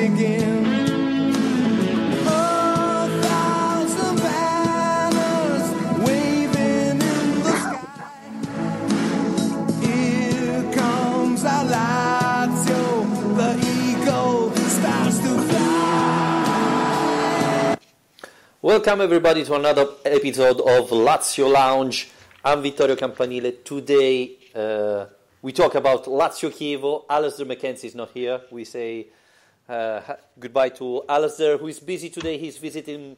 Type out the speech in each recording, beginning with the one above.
begin. A thousand banners waving in the sky. Here comes our Lazio, the eagle starts to fly. Welcome everybody to another episode of Lazio Lounge. I'm Vittorio Campanile. Today we talk about Lazio-Chievo. Alistair Mackenzie is not here. We say goodbye to Alistair, who is busy today. He's visiting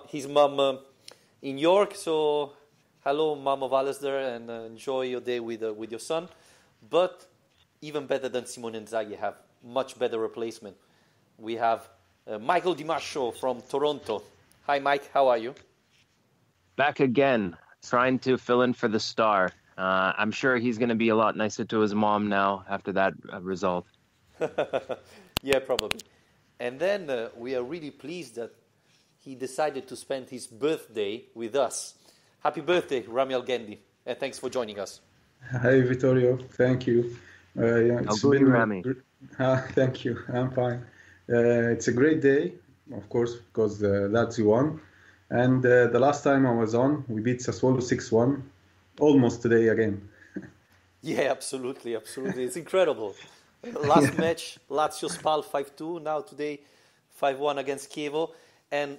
his mum in York. So hello, mum of Alistair, and enjoy your day with your son. But even better than Simone Inzaghi, have much better replacement. We have Michael Di Mascio from Toronto. Hi, Mike. How are you? Back again, trying to fill in for the star. I'm sure he's going to be a lot nicer to his mom now after that result. Yeah, probably. And then we are really pleased that he decided to spend his birthday with us. Happy birthday, Ramy Algendi, and thanks for joining us. Hi, Vittorio. Thank you. It's been Ramy. Thank you. I'm fine. It's a great day, of course, because Lazio won. And the last time I was on, we beat Sassuolo 6-1, almost today again. Yeah, absolutely. It's incredible. Last match, Lazio Spal 5-2, now today 5-1 against Chievo. And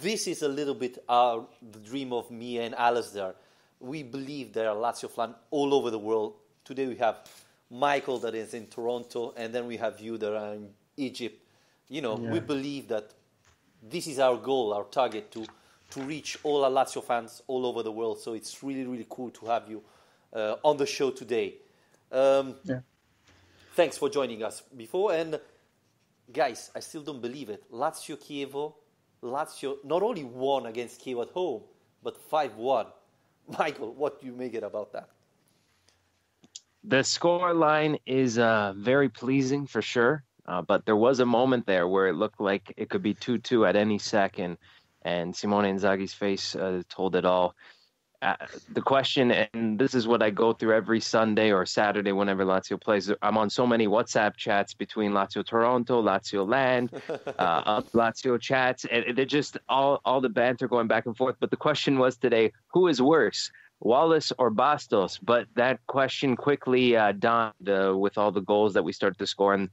this is a little bit the dream of me and Alistair. We believe there are Lazio fans all over the world. Today we have Michael that is in Toronto, and then we have you that are in Egypt. We believe that this is our goal, our target, to reach all our Lazio fans all over the world. So it's really, really cool to have you on the show today. Thanks for joining us before. And guys, I still don't believe it. Lazio not only won against Chievo at home, but 5-1. Michael, what do you make it about that? The score line is very pleasing for sure. But there was a moment there where it looked like it could be 2-2 at any second, and Simone Inzaghi's face told it all. The question, and this is what I go through every Sunday or Saturday whenever Lazio plays, I'm on so many WhatsApp chats between Lazio Toronto, Lazio Land, Lazio chats, and they're just all the banter going back and forth. But the question was today, who is worse, Wallace or Bastos? But that question quickly dawned with all the goals that we started to score. And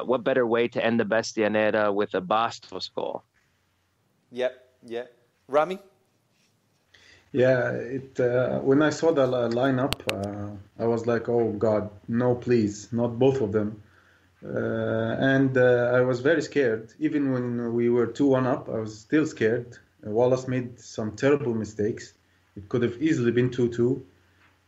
what better way to end the Bestianera with a Bastos goal? Yeah. Ramy? Yeah, when I saw the lineup, I was like, oh, God, no, please, not both of them. And I was very scared. Even when we were 2-1 up, I was still scared. Wallace made some terrible mistakes. It could have easily been 2-2.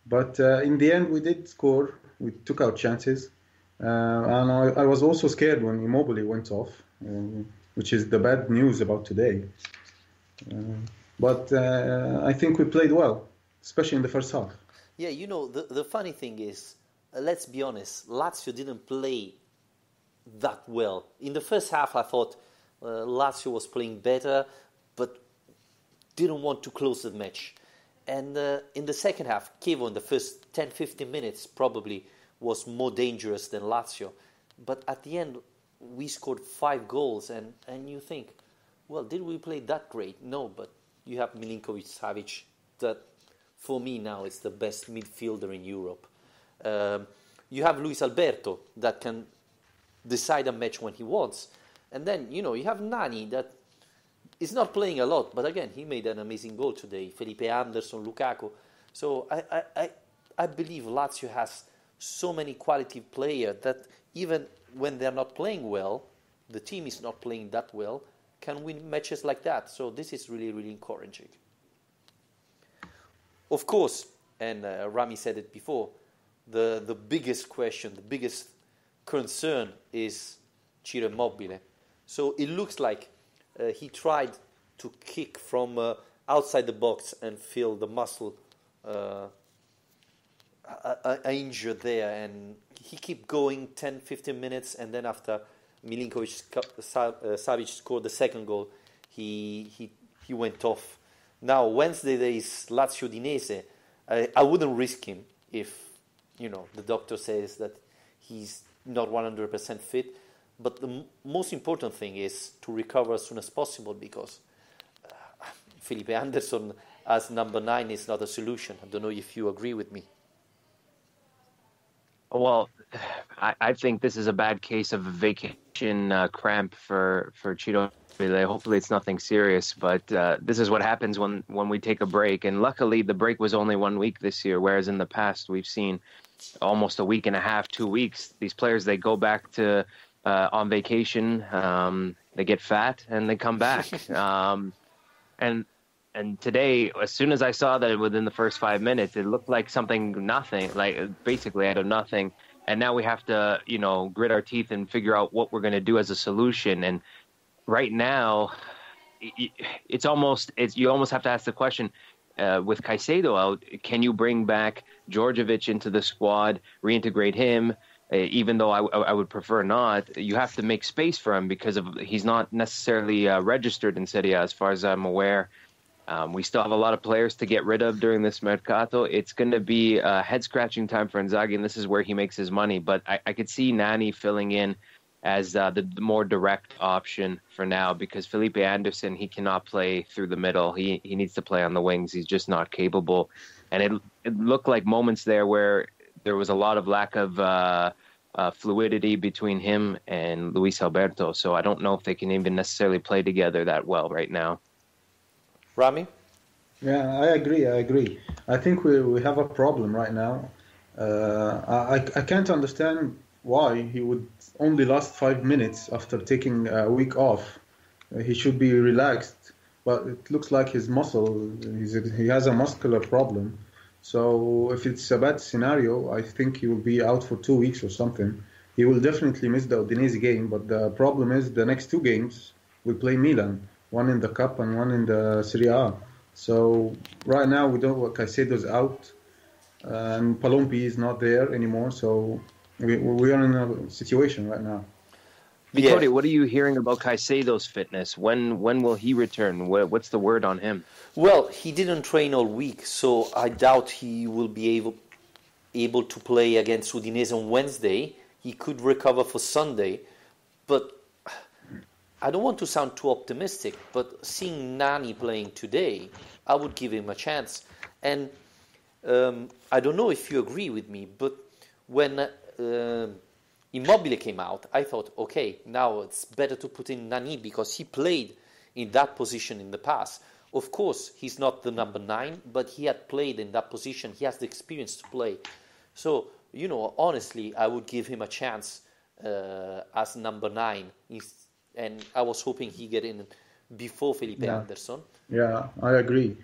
But in the end, we did score. We took our chances. And I was also scared when Immobile went off, which is the bad news about today. But I think we played well, especially in the first half. Yeah, the funny thing is, let's be honest, Lazio didn't play that well. In the first half, I thought Lazio was playing better, but didn't want to close the match. And in the second half, Chievo in the first 10-15 minutes probably was more dangerous than Lazio. But at the end, we scored 5 goals, and you think, well, did we play that great? No, but you have Milinkovic, Savic, that for me now is the best midfielder in Europe. You have Luis Alberto that can decide a match when he wants. And then, you have Nani that is not playing a lot, but again, he made an amazing goal today. Felipe Anderson, Lukaku. So I believe Lazio has so many quality players that even when they're not playing well, the team is not playing that well, can win matches like that. So this is really, really encouraging. Of course, and Ramy said it before, the biggest question, the biggest concern is Ciro Immobile. So it looks like he tried to kick from outside the box and feel the muscle injured there, and he kept going 10-15 minutes, and then after Milinkovic, Savic scored the second goal, he went off. Now Wednesday there is Lazio Udinese. I wouldn't risk him if the doctor says that he's not 100% fit, But the most important thing is to recover as soon as possible, because Felipe Anderson as number 9 is not a solution. I don't know if you agree with me. Well, I think this is a bad case of a vacation cramp for Ciro. Hopefully it's nothing serious, but this is what happens when we take a break. And luckily the break was only 1 week this year, whereas in the past we've seen almost a week and a half, 2 weeks. These players, they go back to on vacation, they get fat and they come back. And today, as soon as I saw that within the first 5 minutes, it looked like nothing, like basically out of nothing. And now we have to, grit our teeth and figure out what we're going to do as a solution. And right now, you almost have to ask the question, with Caicedo out, can you bring back Djordjevic into the squad, reintegrate him? Even though I would prefer not, you have to make space for him because he's not necessarily registered in Serie A as far as I'm aware. We still have a lot of players to get rid of during this Mercato. It's going to be a head-scratching time for Inzaghi, and this is where he makes his money. But I could see Nani filling in as the more direct option for now, because Felipe Anderson, he cannot play through the middle. He needs to play on the wings. He's just not capable. And it looked like moments there where there was a lot of lack of fluidity between him and Luis Alberto. So I don't know if they can even necessarily play together that well right now. Ramy? Yeah, I agree. I think we have a problem right now. I can't understand why he would only last 5 minutes after taking a week off. He should be relaxed, but it looks like his he has a muscular problem. So if it's a bad scenario, I think he will be out for 2 weeks or something. He will definitely miss the Udinese game, but the problem is the next 2 games we play Milan, one in the Cup and one in the Serie A. So right now we don't know what Caicedo's out, and Palombi is not there anymore. So we are in a situation right now. Vittorio, what are you hearing about Caicedo's fitness? When will he return? What's the word on him? Well, he didn't train all week, so I doubt he will be able to play against Udinese on Wednesday. He could recover for Sunday, but I don't want to sound too optimistic, but seeing Nani playing today, I would give him a chance. And I don't know if you agree with me, but when Immobile came out, I thought, okay, now it's better to put in Nani because he played in that position in the past. Of course, he's not the number 9, but he had played in that position. He has the experience to play. So, honestly, I would give him a chance as number 9. And I was hoping he get in before Felipe Anderson. Yeah, I agree.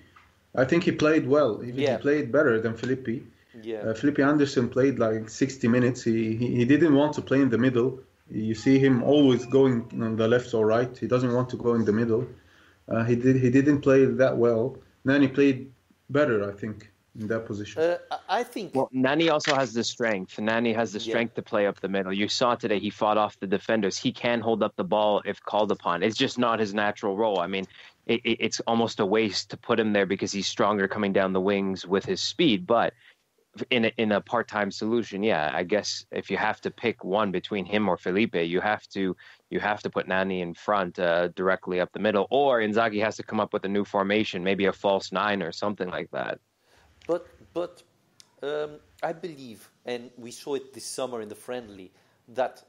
I think he played well. He played better than Felipe. Yeah. Felipe Anderson played like 60 minutes. He didn't want to play in the middle. You see him always going on the left or right. He doesn't want to go in the middle. He didn't play that well. Nani played better, I think, in that position. I think. Well, Nani also has the strength. Nani has the strength to play up the middle. You saw today he fought off the defenders. He can hold up the ball if called upon. It's just not his natural role. I mean, it's almost a waste to put him there because he's stronger coming down the wings with his speed. But in a part-time solution, I guess if you have to pick one between him or Felipe, you have to put Nani in front directly up the middle, or Inzaghi has to come up with a new formation, maybe a false 9 or something like that. But I believe, and we saw it this summer in the friendly, that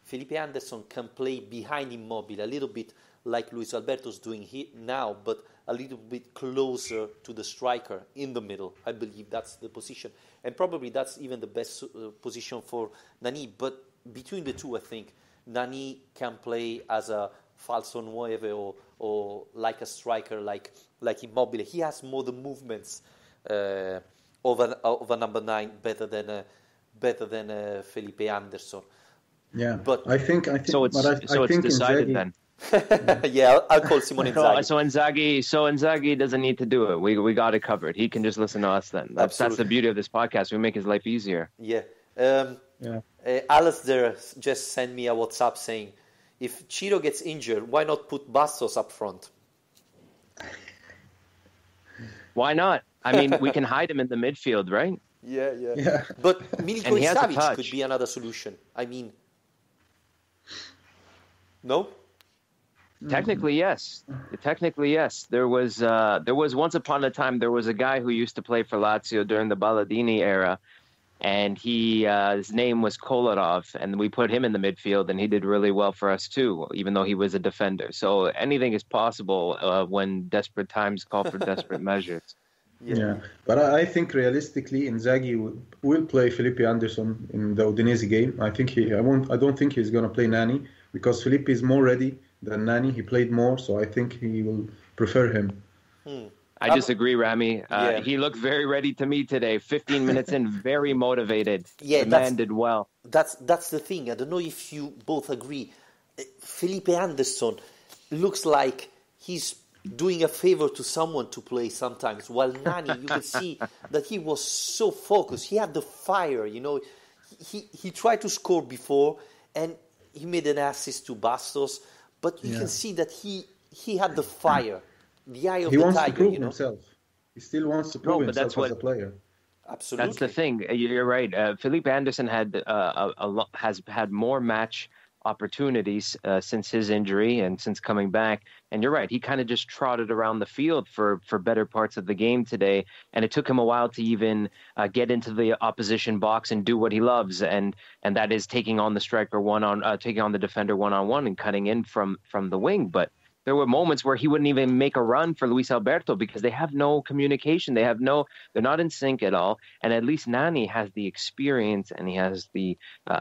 Felipe Anderson can play behind Immobile a little bit like Luis Alberto's doing now, but a little bit closer to the striker in the middle. I believe that's the position. And probably that's even the best position for Nani. But between the two, I think Nani can play as a falso 9 or like a striker like Immobile. He has more the movements of a number 9 better than Felipe Anderson. Yeah, but I think so. It's decided Inzaghi, then. Yeah, I'll call Simone Inzaghi. So Inzaghi doesn't need to do it. We got it covered. He can just listen to us then. That's the beauty of this podcast. We make his life easier. Yeah. Alistair just sent me a WhatsApp saying, if Ciro gets injured, why not put Bastos up front? Why not? I mean, we can hide him in the midfield, right? Yeah. But Milinkovic Savic could be another solution. I mean, No? Technically, yes. Technically, yes. There was once upon a time, there was a guy who used to play for Lazio during the Balladini era, and his name was Kolarov, and we put him in the midfield, and he did really well for us too, even though he was a defender. So anything is possible when desperate times call for desperate measures. Yeah, but I think realistically, Inzaghi will play Felipe Anderson in the Udinese game. I don't think he's going to play Nani because Felipe is more ready than Nani. He played more, so I think he will prefer him. I disagree, Ramy. He looked very ready to me today. 15 minutes in, very motivated. Yeah, the man did well. That's the thing. I don't know if you both agree. Felipe Anderson looks like he's doing a favor to someone to play sometimes, while Nani, you could see that he was so focused. He had the fire, you know. He tried to score before, and he made an assist to Bastos, but you can see that he had the fire, the eye of the tiger. He wants to prove himself. He still wants to prove himself as a player. Absolutely, that's the thing. You're right. Felipe Anderson has had more match opportunities since his injury and since coming back. And you're right, he kind of just trotted around the field for better parts of the game today. And it took him a while to even get into the opposition box and do what he loves. And that is taking on the striker taking on the defender one-on-one and cutting in from the wing. But there were moments where he wouldn't even make a run for Luis Alberto because they have no communication. They're not in sync at all. And at least Nani has the experience and he has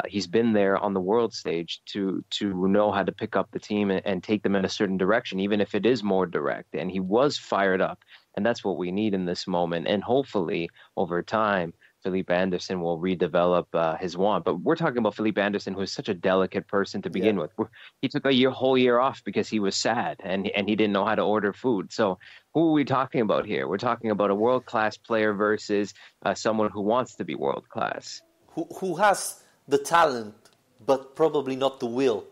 he's been there on the world stage to know how to pick up the team and take them in a certain direction, even if it is more direct. And he was fired up. And that's what we need in this moment. And hopefully over time, Felipe Anderson will redevelop his want. But we're talking about Felipe Anderson, who is such a delicate person to begin with. He took a whole year off because he was sad and he didn't know how to order food. So who are we talking about here? We're talking about a world-class player versus someone who wants to be world-class. Who has the talent, but probably not the will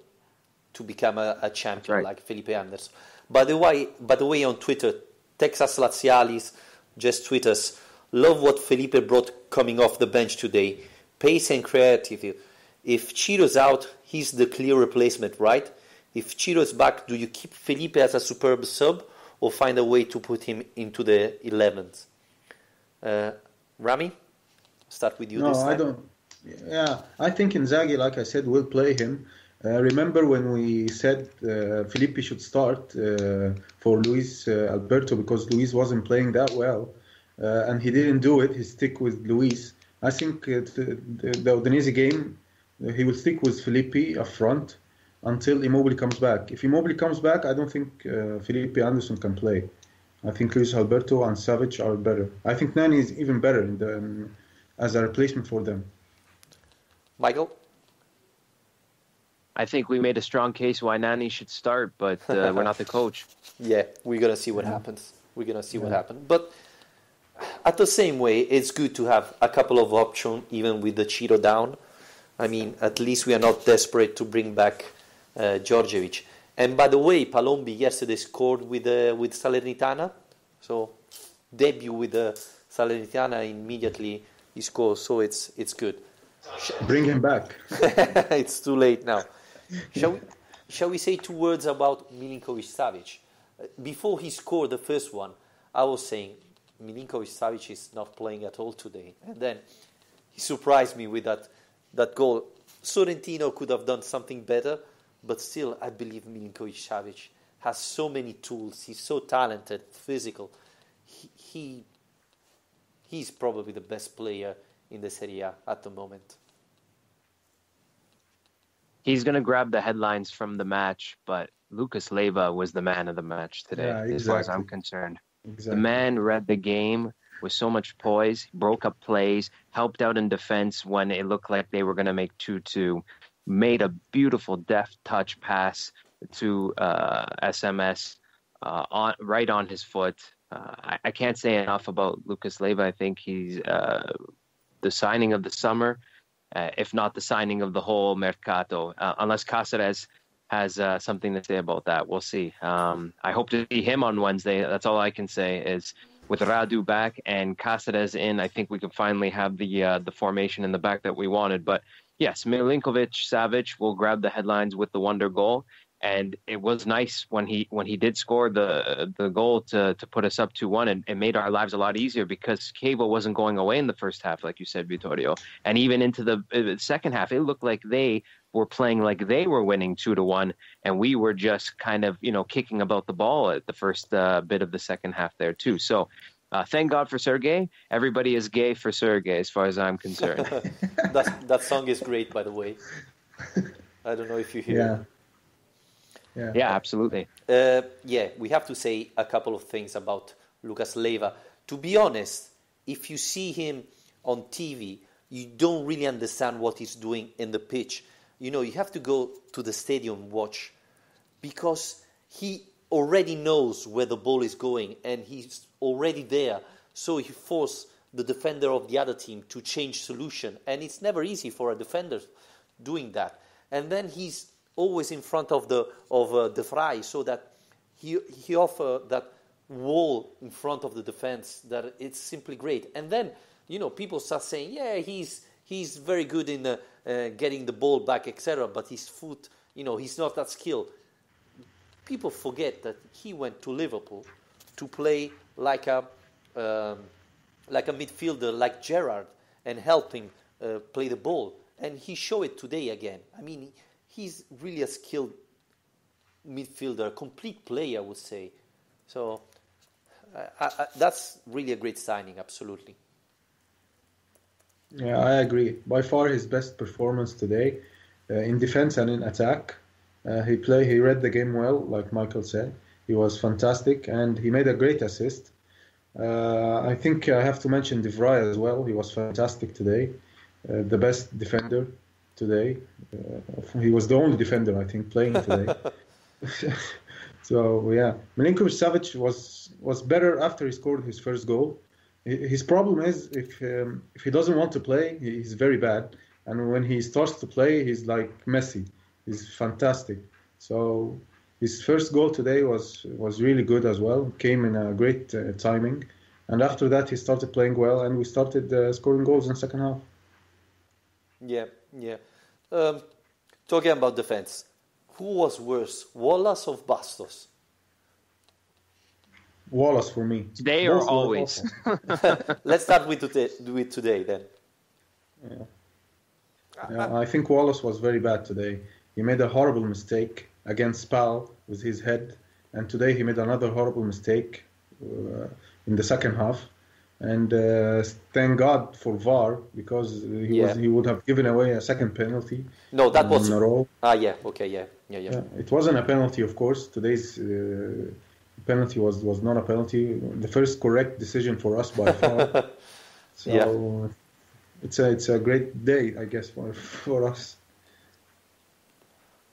to become a champion like Felipe Anderson. By the way, on Twitter, Texas Lazialis just tweet us, love what Felipe brought coming off the bench today. Pace and creativity. If Chiro's out, he's the clear replacement, right? If Chiro's back, do you keep Felipe as a superb sub or find a way to put him into the 11th? Ramy, start with you this time. No, I don't. Yeah, I think Inzaghi, like I said, will play him. Remember when we said Felipe should start for Luis Alberto because Luis wasn't playing that well. And he didn't do it. He stick with Luis. I think the Udinese game, he will stick with Felipe up front until Immobile comes back. If Immobile comes back, I don't think Felipe Anderson can play. I think Luis Alberto and Savic are better. I think Nani is even better as a replacement for them. Michael? I think we made a strong case why Nani should start, but we're not the coach. Yeah, we're going to see what happens. We're going to see what happens. But at the same way, it's good to have a couple of options, even with the Chiro down. I mean, at least we are not desperate to bring back Djordjevic. And by the way, Palombi yesterday scored with Salernitana. So, debut with Salernitana, immediately he scores. So, it's good. Bring him back. It's too late now. Shall we say 2 words about Milinkovic-Savic? Before he scored the first one, I was saying, Milinkovic-Savic is not playing at all today. And then he surprised me with that goal. Sorrentino could have done something better, but still I believe Milinkovic-Savic has so many tools. He's so talented, physical. He's probably the best player in the Serie A at the moment. He's going to grab the headlines from the match, but Lucas Leiva was the man of the match today, as far as I'm concerned. Exactly. The man read the game with so much poise, broke up plays, helped out in defense when it looked like they were going to make 2-2, made a beautiful deft touch pass to SMS right on his foot. I can't say enough about Lucas Leiva. I think he's the signing of the summer, if not the signing of the whole Mercato, unless Cacares has something to say about that. We'll see. I hope to see him on Wednesday. That's all I can say is with Radu back and Cacares in, I think we can finally have the formation in the back that we wanted. But Yes, Milinkovic, Savic will grab the headlines with the wonder goal. And it was nice when he did score the goal to put us up 2-1, and it made our lives a lot easier because Chievo wasn't going away in the first half, like you said, Vittorio. And even into the second half, it looked like they were playing like they were winning 2-1, and we were just kind of, kicking about the ball at the first bit of the second half there too. So thank God for Sergei. Everybody is gay for Sergei, as far as I'm concerned. That song is great, by the way. I don't know if you hear it. Yeah, absolutely. We have to say a couple of things about Lucas Leiva. To be honest, if you see him on TV, you don't really understand what he's doing in the pitch. You have to go to the stadium watch, because he already knows where the ball is going and he's already there. So he forced the defender of the other team to change solution, and it's never easy for a defender doing that. And then he's always in front of the fry, so that he offer that wall in front of the defense that it's simply great. And then people start saying, he's very good in getting the ball back, etc. But his foot, he's not that skilled. People forget that he went to Liverpool to play like a midfielder, like Gerrard, and help him play the ball. And he showed it today again. I mean, he's really a skilled midfielder, a complete player, I would say. So that's really a great signing, absolutely. Yeah, I agree. By far his best performance today, in defense and in attack. He read the game well, like Michael said. He was fantastic, and he made a great assist. I think I have to mention De Vrij as well. He was fantastic today, the best defender today. He was the only defender, I think, playing today. So yeah, Milinkovic Savic was better after he scored his first goal. His problem is if he doesn't want to play, he's very bad. And when he starts to play, he's like Messi. He's fantastic. So his first goal today was really good as well. Came in a great timing. And after that, he started playing well, and we started scoring goals in the second half. Yeah. Talking about defense, who was worse, Wallace or Bastos? Wallace for me. Today or always? Let's start with today then. Yeah, I think Wallace was very bad today. He made a horrible mistake against Spal with his head, and today he made another horrible mistake in the second half. And thank God for VAR, because he would have given away a second penalty. No, that was in a row. Yeah. It wasn't a penalty, of course. Today's penalty was not a penalty. The first correct decision for us by far. So it's a great day, I guess, for us.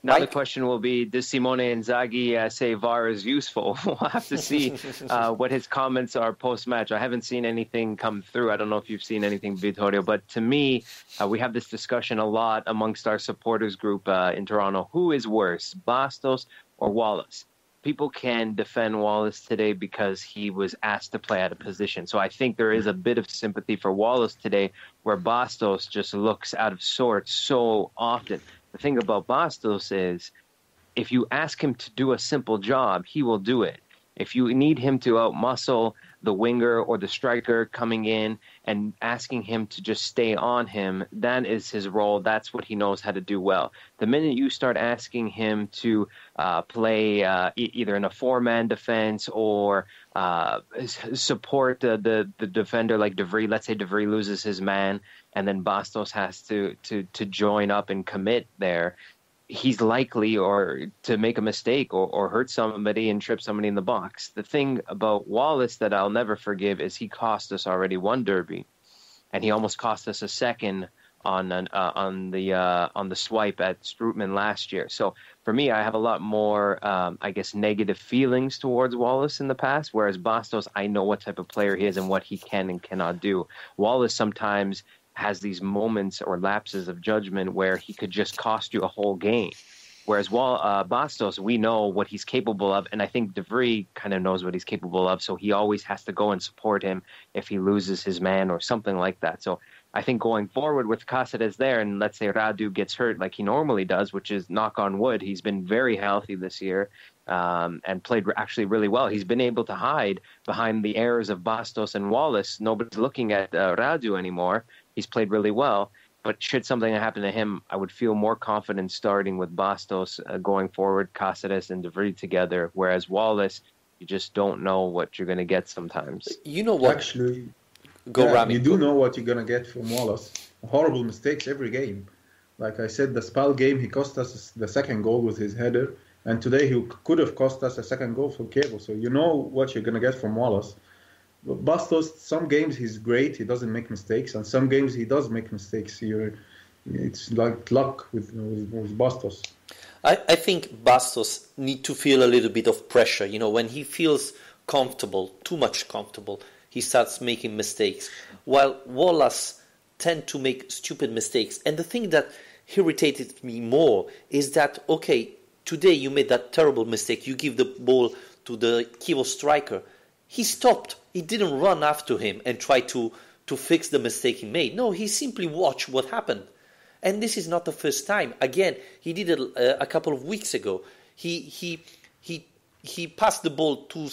Now the question will be, does Simone Inzaghi say VAR is useful? We'll have to see what his comments are post-match. I haven't seen anything come through. I don't know if you've seen anything, Vittorio. But to me, we have this discussion a lot amongst our supporters group in Toronto. Who is worse, Bastos or Wallace? People can defend Wallace today because he was asked to play out of position. So I think there is a bit of sympathy for Wallace today, where Bastos just looks out of sorts so often. The thing about Bastos is, if you ask him to do a simple job, he will do it. If you need him to outmuscle the winger or the striker coming in and asking him to just stay on him, that is his role. That's what he knows how to do well. The minute you start asking him to play either in a four-man defense or support the defender like De Vrij, let's say De Vrij loses his man and then Bastos has to join up and commit there, he's likely to make a mistake or hurt somebody and trip somebody in the box. The thing about Wallace that I'll never forgive is he cost us already one derby, and he almost cost us a second on the swipe at Strootman last year. So for me, I have a lot more, negative feelings towards Wallace in the past, whereas Bastos, I know what type of player he is and what he can and cannot do. Wallace sometimes has these moments or lapses of judgment where he could just cost you a whole game. Whereas Bastos, we know what he's capable of, and I think De Vrij kind of knows what he's capable of, so he always has to go and support him if he loses his man or something like that. So I think going forward with Cacares there, and let's say Radu gets hurt like he normally does, which is knock on wood, he's been very healthy this year and played actually really well. He's been able to hide behind the errors of Bastos and Wallace. Nobody's looking at Radu anymore. He's played really well. But should something happen to him, I would feel more confident starting with Bastos going forward, Cacares and De Vrij together, whereas Wallace, you just don't know what you're going to get sometimes. You know what? Actually, Ramy. you do know what you're going to get from Wallace. Horrible mistakes every game. Like I said, the Spal game, he cost us the second goal with his header. And today he could have cost us a second goal for Chievo. So you know what you're going to get from Wallace. But Bastos, some games he's great, he doesn't make mistakes. And some games he does make mistakes. It's like luck with Bastos. I think Bastos need to feel a little bit of pressure. You know, when he feels comfortable, too much comfortable, he starts making mistakes. While Wallace tend to make stupid mistakes. And the thing that irritated me more is that, okay, today you made that terrible mistake. You give the ball to the Chievo striker. He stopped. He didn't run after him and try to fix the mistake he made. No, he simply watched what happened. And this is not the first time. Again, he did it a couple of weeks ago. He passed the ball to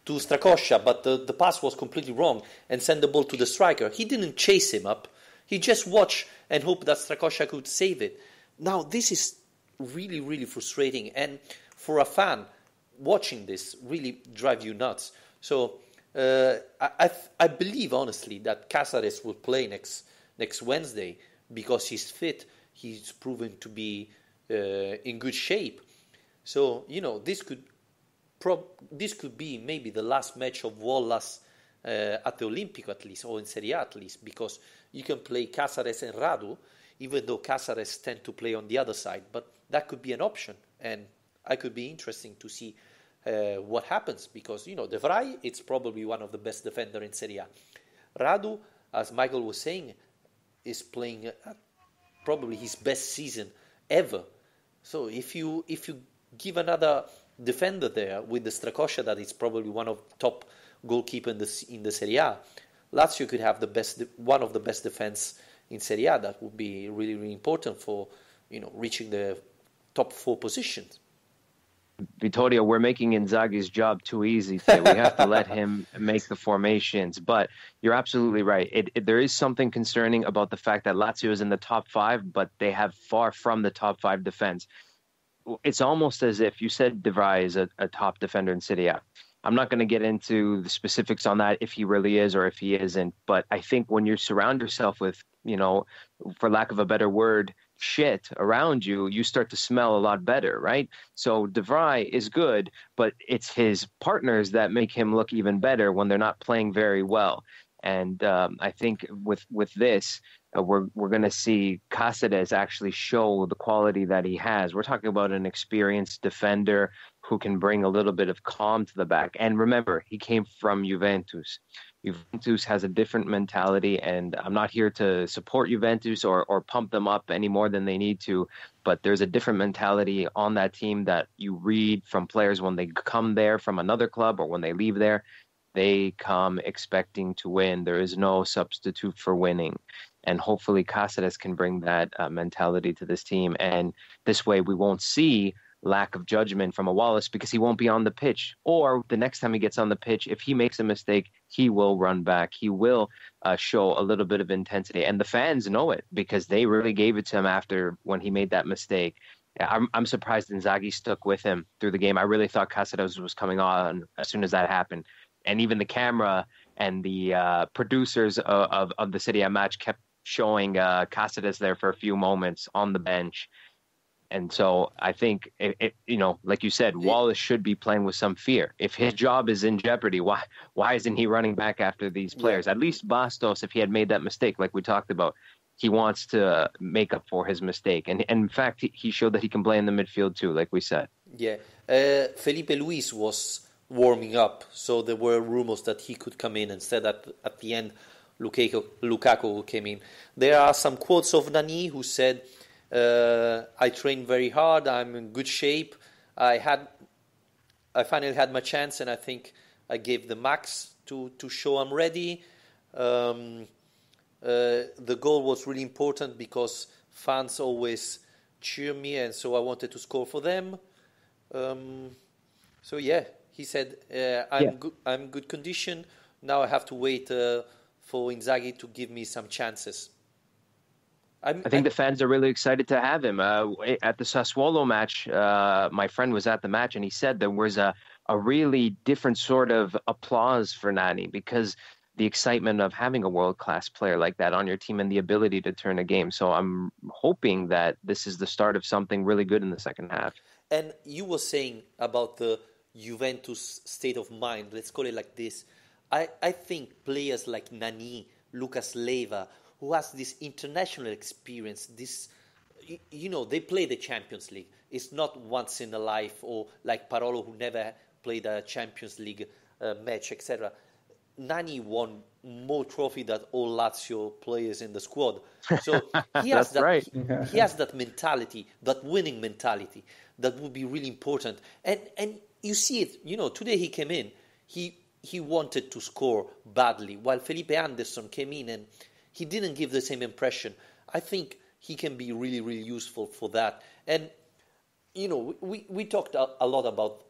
Strakosha, but the pass was completely wrong and sent the ball to the striker. He didn't chase him up. He just watched and hoped that Strakosha could save it. Now, this is really, really frustrating. And for a fan, watching this really drive you nuts. So I believe, honestly, that Cacares will play next Wednesday because he's fit. He's proven to be in good shape. So, you know, this could be maybe the last match of Wallace at the Olimpico at least, or in Serie A at least, because you can play Cacares and Radu, even though Cacares tend to play on the other side. But that could be an option, and I could be interesting to see what happens, because, you know, De Vrij, it's probably one of the best defenders in Serie A. Radu, as Michael was saying, is playing probably his best season ever. So if you give another defender there with the Strakosha, that is probably one of the top goalkeepers in the Serie A, Lazio could have one of the best defense in Serie A. That would be really, really important for, you know, reaching the top 4 positions. Vittorio, we're making Inzaghi's job too easy today. We have to let him make the formations. But you're absolutely right. There is something concerning about the fact that Lazio is in the top 5, but they have far from the top 5 defense. It's almost as if you said De Vrij is a top defender in Serie A. I'm not going to get into the specifics on that, if he really is or if he isn't. But I think when you surround yourself with, you know, for lack of a better word, shit around you, you start to smell a lot better, right? So De Vrij is good, but it's his partners that make him look even better when they're not playing very well. And I think with this, we're going to see Cacares actually show the quality that he has. We're talking about an experienced defender who can bring a little bit of calm to the back. And remember, he came from Juventus. Juventus has a different mentality, and I'm not here to support Juventus or pump them up any more than they need to, but there's a different mentality on that team that you read from players when they come there from another club or when they leave there. They come expecting to win. There is no substitute for winning. And hopefully Cacares can bring that mentality to this team. And this way we won't see lack of judgment from a Wallace because he won't be on the pitch. Or the next time he gets on the pitch, if he makes a mistake, he will run back. He will show a little bit of intensity. And the fans know it because they really gave it to him after when he made that mistake. I'm surprised Inzaghi stuck with him through the game. I really thought Cacares was coming on as soon as that happened. And even the camera and the producers of the Serie A match kept showing Cacares there for a few moments on the bench. And so I think, you know, like you said, Wallace should be playing with some fear. If his job is in jeopardy, why isn't he running back after these players? At least Bastos, if he had made that mistake, like we talked about, he wants to make up for his mistake. And in fact, he showed that he can play in the midfield too, like we said. Yeah. Felipe Luis was warming up, so there were rumors that he could come in. Instead, at the end, Lukaku came in. There are some quotes of Nani who said, I trained very hard, I'm in good shape, I finally had my chance, and I think I gave the max to show I'm ready. The goal was really important because fans always cheer me, and so I wanted to score for them. So yeah, he said, I'm good condition. Now I have to wait for Inzaghi to give me some chances. I think the fans are really excited to have him. At the Sassuolo match, my friend was at the match, and he said there was a really different sort of applause for Nani because the excitement of having a world-class player like that on your team and the ability to turn a game. So I'm hoping that this is the start of something really good in the second half. And you were saying about the Juventus state of mind, let's call it like this. I think players like Nani, Lucas Leiva, who has this international experience, this, they play the Champions League. It's not once in a life, or like Parolo, who never played a Champions League match, etc. Nani won more trophy than all Lazio players in the squad. So he has he has that mentality, that winning mentality, that would be really important. And you see it, today he came in, he wanted to score badly, while Felipe Anderson came in and he didn't give the same impression. I think he can be really, really useful for that. And, we talked a lot about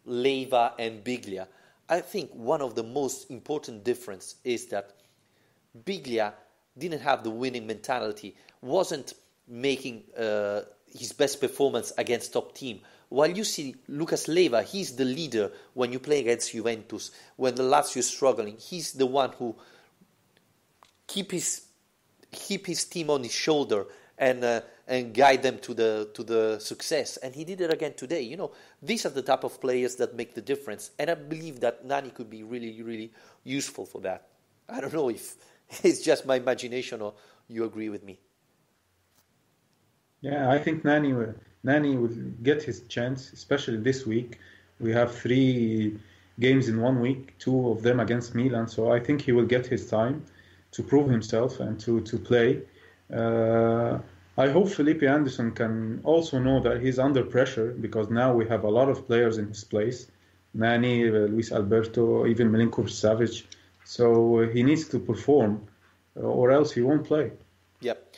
Leiva and Biglia. I think one of the most important difference is that Biglia didn't have the winning mentality, wasn't making his best performance against top team. While you see Lucas Leiva, he's the leader when you play against Juventus. When the Lazio is struggling, he's the one who keep his team on his shoulder and guide them to the success. And he did it again today. These are the type of players that make the difference. And I believe that Nani could be really, really useful for that. I don't know if it's just my imagination or you agree with me. Yeah, I think Nani will get his chance, especially this week. We have 3 games in 1 week, 2 of them against Milan. So I think he will get his time to prove himself and to play. I hope Felipe Anderson can also know that he's under pressure, because now we have a lot of players in his place. Nani, Luis Alberto, even Milinkovic, Savic. So he needs to perform or else he won't play. Yep.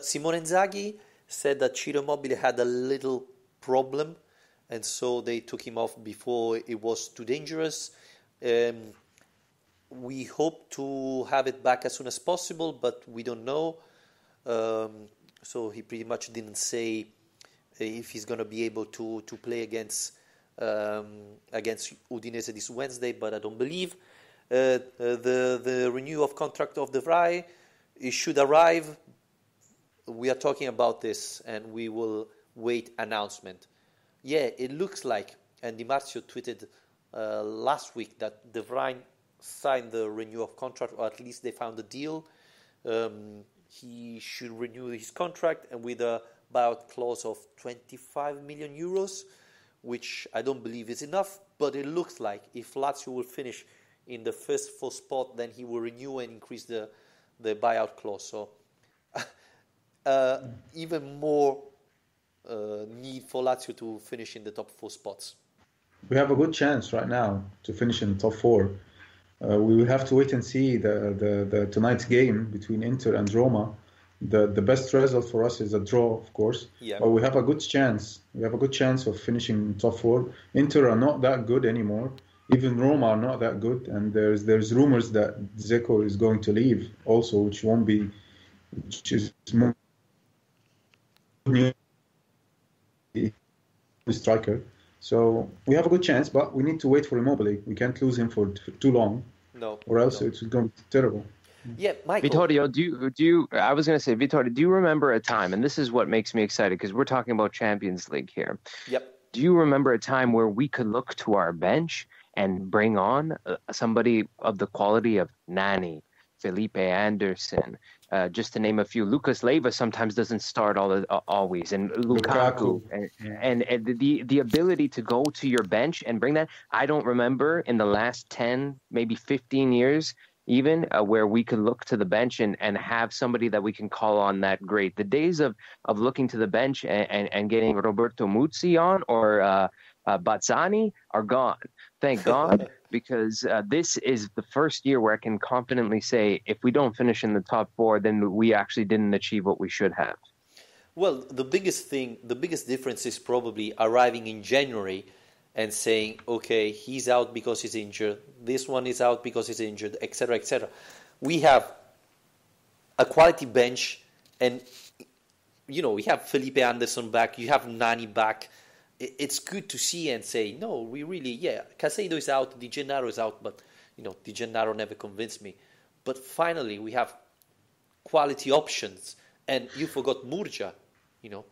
Simone Inzaghi said that Ciro Immobile had a little problem, and so they took him off before it was too dangerous. We hope to have it back as soon as possible, but we don't know. So he pretty much didn't say if he's going to be able to play against Udinese this Wednesday, but I don't believe. The renewal of contract of De Vrij, it should arrive. We are talking about this, and we will wait announcement. Yeah, it looks like, and Di Marzio tweeted last week that De Vrij signed the renewal of contract, or at least they found a deal. He should renew his contract, and with a buyout clause of 25 million euros, which I don't believe is enough, but it looks like if Lazio will finish in the first 4 spot, then he will renew and increase the buyout clause. So even more need for Lazio to finish in the top 4 spots. We have a good chance right now to finish in the top 4. We will have to wait and see the tonight's game between Inter and Roma. The best result for us is a draw, of course. Yeah. But we have a good chance. We have a good chance of finishing in top 4. Inter are not that good anymore. Even Roma are not that good. And there's rumors that Dzeko is going to leave also, which is more new striker. So we have a good chance, but we need to wait for Immobile. We can't lose him for too long. No. Or else it's going to be terrible. Yeah, Michael. Vittorio, do you? I was going to say, Vittorio, do you remember a time? And this is what makes me excited, because we're talking about Champions League here. Yep. Do you remember a time where we could look to our bench and bring on somebody of the quality of Nani, Felipe Anderson, just to name a few? Lucas Leiva sometimes doesn't start always, and Lukaku. And the ability to go to your bench and bring that. I don't remember in the last 10, maybe 15 years even, where we could look to the bench and have somebody that we can call on that great. The days of looking to the bench and getting Roberto Muzzi on or Bazzani are gone. Thank God. because this is the first year where I can confidently say if we don't finish in the top 4, then we actually didn't achieve what we should have. Well, the biggest difference is probably arriving in January and saying, okay, he's out because he's injured, this one is out because he's injured, etc., etc. We have a quality bench, and we have Felipe Anderson back, you have Nani back. It's good to see and say, no, we really, Caicedo is out, Di Gennaro is out, but, Di Gennaro never convinced me. But finally, we have quality options. And you forgot Murcia.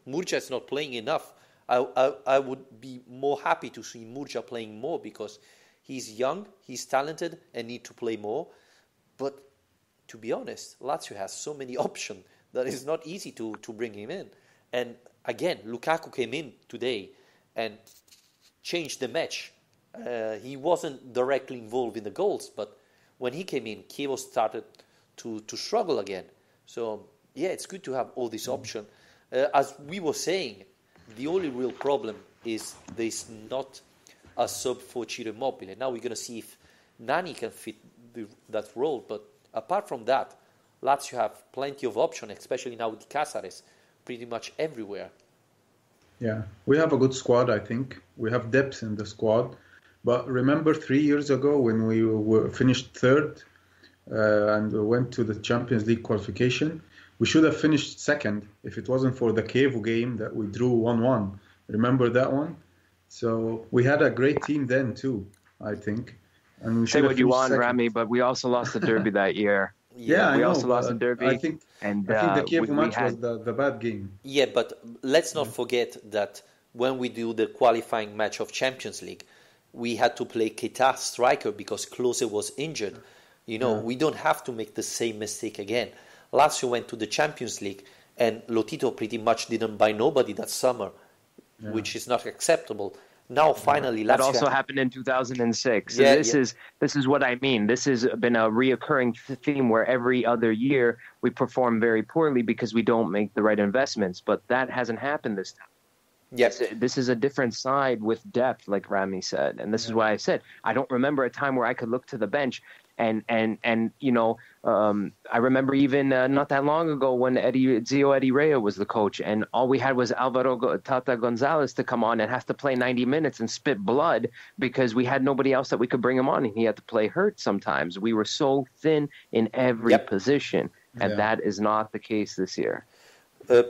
Murcia is not playing enough. I would be more happy to see Murcia playing more because he's young, he's talented, and need to play more. But to be honest, Lazio has so many options that it's not easy to bring him in. And again, Lukaku came in today and changed the match. He wasn't directly involved in the goals, but when he came in, Chievo started to struggle again. So, it's good to have all these options. As we were saying, the only real problem is there's not a sub for Ciro Immobile. Now we're going to see if Nani can fit that role. But apart from that, Lazio have plenty of options, especially now with Cacares, pretty much everywhere. Yeah, we have a good squad, I think. We have depth in the squad. But remember 3 years ago when we finished third and we went to the Champions League qualification, we should have finished second if it wasn't for the Chievo game that we drew 1-1. Remember that one? So we had a great team then too, I think. And we say what you want, Ramy, but we also lost the derby that year. Yeah, we I also know, lost the derby. I think the Chievo match was the bad game. Yeah, but let's not forget that when we do the qualifying match of Champions League, we had to play Keita striker because Klose was injured. We don't have to make the same mistake again. Lazio went to the Champions League and Lotito pretty much didn't buy nobody that summer, which is not acceptable. Now finally, that also happened in 2006. So this is what I mean. This has been a reoccurring theme where every other year we perform very poorly because we don't make the right investments. But that hasn't happened this time. Yes, this is a different side with depth, like Ramy said, and this is why I said I don't remember a time where I could look to the bench and I remember even not that long ago when Zio Eddie Rea was the coach, and all we had was Alvaro Tata Gonzalez to come on and have to play 90 minutes and spit blood because we had nobody else that we could bring him on, and he had to play hurt sometimes. We were so thin in every position, and that is not the case this year.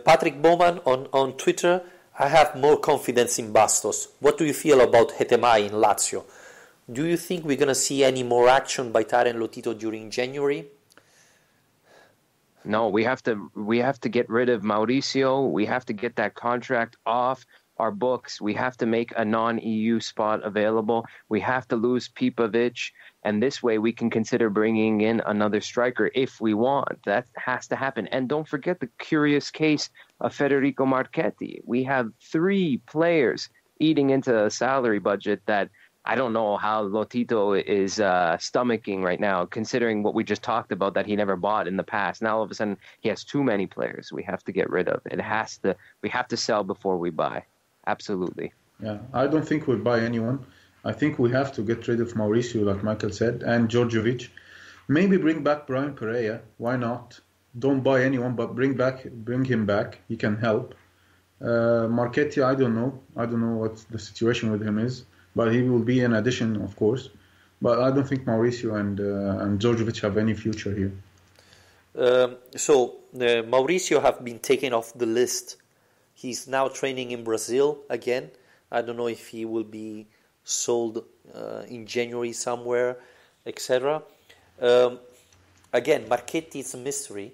Patrick Bowman on Twitter, I have more confidence in Bastos. What do you feel about Hetemai in Lazio? Do you think we're going to see any more action by Taren Lotito during January? No, we have to get rid of Mauricio. We have to get that contract off our books. We have to make a non-EU spot available. We have to lose Pipovic, and this way we can consider bringing in another striker if we want. That has to happen. And don't forget the curious case of Federico Marchetti. We have 3 players eating into a salary budget that I don't know how Lotito is stomaching right now, considering what we just talked about that he never bought in the past. Now all of a sudden he has too many players we have to get rid of. We have to sell before we buy. Absolutely. Yeah, I don't think we'll buy anyone. I think we have to get rid of Mauricio, like Michael said, and Djordjevic. Maybe bring back Brian Pereira. Why not? Don't buy anyone, but bring him back. He can help. Marchetti, I don't know. I don't know what the situation with him is. But he will be an addition, of course. But I don't think Mauricio and Djordjevic have any future here. Mauricio have been taken off the list. He's now training in Brazil again. I don't know if he will be sold in January somewhere, etc. Again, Marchetti is a mystery.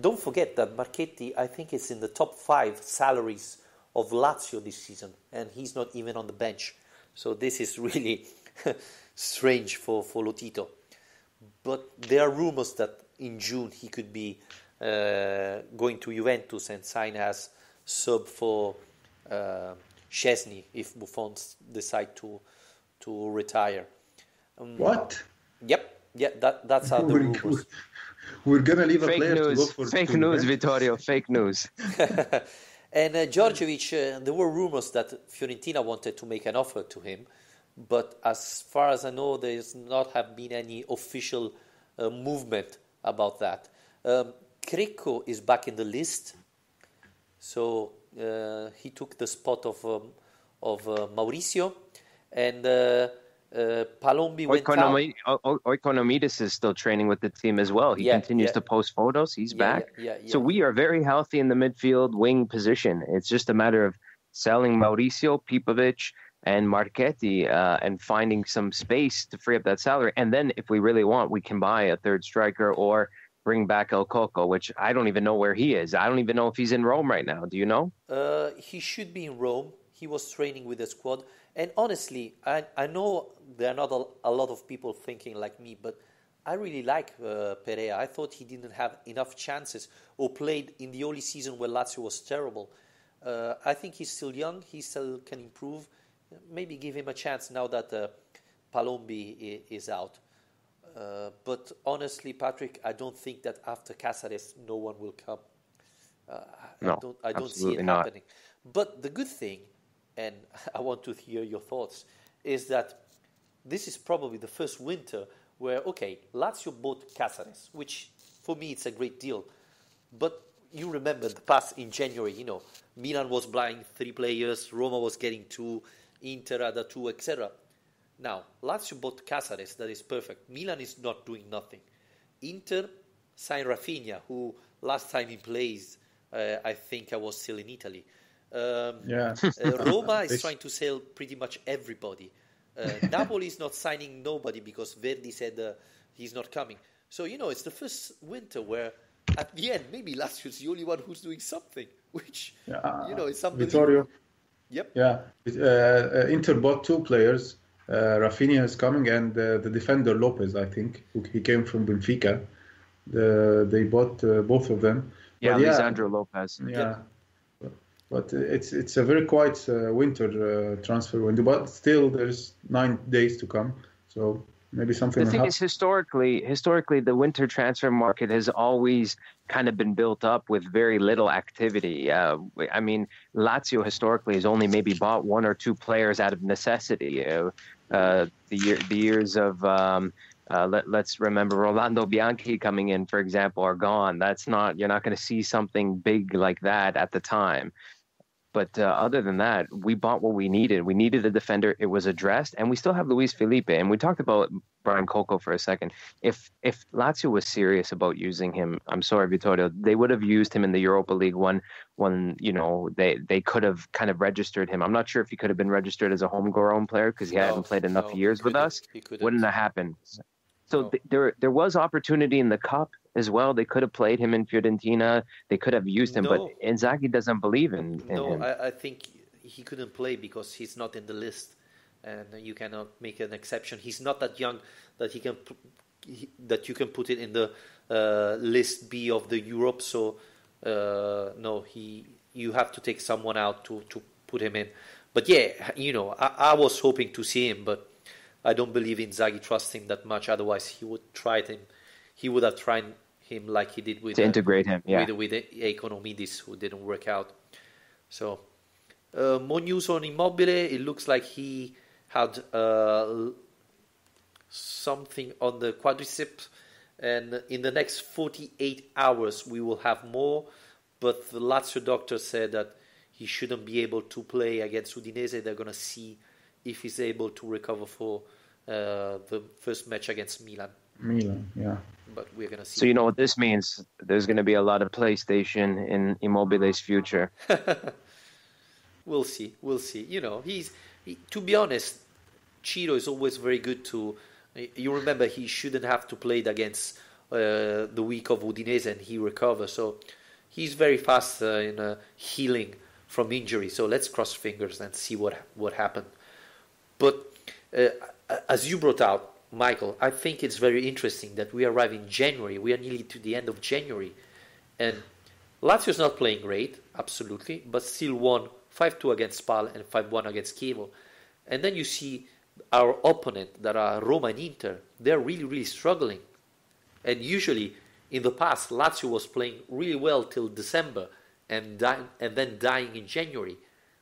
Don't forget that Marchetti, I think, is in the top 5 salaries of Lazio this season, and he's not even on the bench. So this is really strange for Lotito. But there are rumors that in June he could be going to Juventus and sign as sub for Szczesny if Buffon decide to retire. What? Yep. Yeah, that's how the rumors. We're gonna leave a fake player news. to go for fake news, Vittorio. Fake news. And Djordjevic, there were rumors that Fiorentina wanted to make an offer to him, but as far as I know, there's not have been any official movement about that. Greco is back in the list, so he took the spot of Mauricio, and Palombi went out. Oikonomidis is still training with the team as well. He continues to post photos. He's back. So we are very healthy in the midfield wing position. It's just a matter of selling Mauricio, Pipovic, and Marchetti, and finding some space to free up that salary. And then if we really want, we can buy a third striker or bring back El Coco, which I don't even know where he is. I don't even know if he's in Rome right now. Do you know? He should be in Rome. He was training with the squad. And honestly, I know there are not a lot of people thinking like me, but I really like Perea. I thought he didn't have enough chances or played in the only season where Lazio was terrible. I think he's still young. He still can improve. Maybe give him a chance now that Palombi is out. But honestly, Patrick, I don't think that after Cacares, no one will come. I don't see it happening. But the good thing, and I want to hear your thoughts, is that this is probably the first winter where, okay, Lazio bought Cacares, which for me it's a great deal. But you remember the past in January, Milan was buying 3 players, Roma was getting 2, Inter other 2, etc. Now, Lazio bought Cacares, that is perfect. Milan is not doing nothing. Inter signed Rafinha, who last time he plays, I think I was still in Italy. Roma is trying to sell pretty much everybody. Napoli is not signing nobody because Verdi said he's not coming. So, it's the first winter where at the end, maybe Lazio is the only one who's doing something, which, is unbelievable. Vittorio. Yep. Yeah. Inter bought 2 players. Rafinha is coming, and the defender Lopez, I think, he came from Benfica. They bought both of them. Yeah, Lisandro Lopez. Yeah. But it's a very quiet winter transfer window. But still, there's 9 days to come. So maybe something. The thing is, historically, the winter transfer market has always kind of been built up with very little activity. I mean, Lazio historically has only maybe bought 1 or 2 players out of necessity. The years of let's remember Rolando Bianchi coming in, for example, are gone. You're not going to see something big like that at the time. But other than that, we bought what we needed. We needed a defender. It was addressed, and we still have Luis Felipe. And we talked about Brian Coco for a second. If Lazio was serious about using him, I'm sorry, Vittorio, they would have used him in the Europa League when they could have kind of registered him. I'm not sure if he could have been registered as a homegrown player because he hadn't played enough years with us. Wouldn't have happened. So there was opportunity in the cup as well. They could have played him in Fiorentina. They could have used him, but Inzaghi doesn't believe in him. I think he couldn't play because he's not in the list, and you cannot make an exception. He's not that young that you can put it in the list B of the Europe. So you have to take someone out to put him in. But yeah, I was hoping to see him, but I don't believe Inzaghi trusts him that much. Otherwise, he would have tried him like he did with to integrate him, with Economidis, who didn't work out. So, more news on Immobile. It looks like he had something on the quadriceps, and in the next 48 hours we will have more. But the Lazio doctor said that he shouldn't be able to play against Udinese. They're going to see if he's able to recover for the first match against Milan. Yeah. But we're going to see. So you know what this means? There's going to be a lot of PlayStation in Immobile's future. We'll see. To be honest, Ciro is always very good to... You remember he shouldn't have to play against the week of Udinese and he recovers. So he's very fast in healing from injury. So let's cross fingers and see what happened. But as you brought out, Michael, I think it's very interesting that we arrive in January. We are nearly to the end of January. And Lazio is not playing great, absolutely, but still won 5-2 against Spal and 5-1 against Chievo. And then you see our opponent, that are Roma and Inter, they're really, really struggling. And usually, in the past, Lazio was playing really well till December and then dying in January.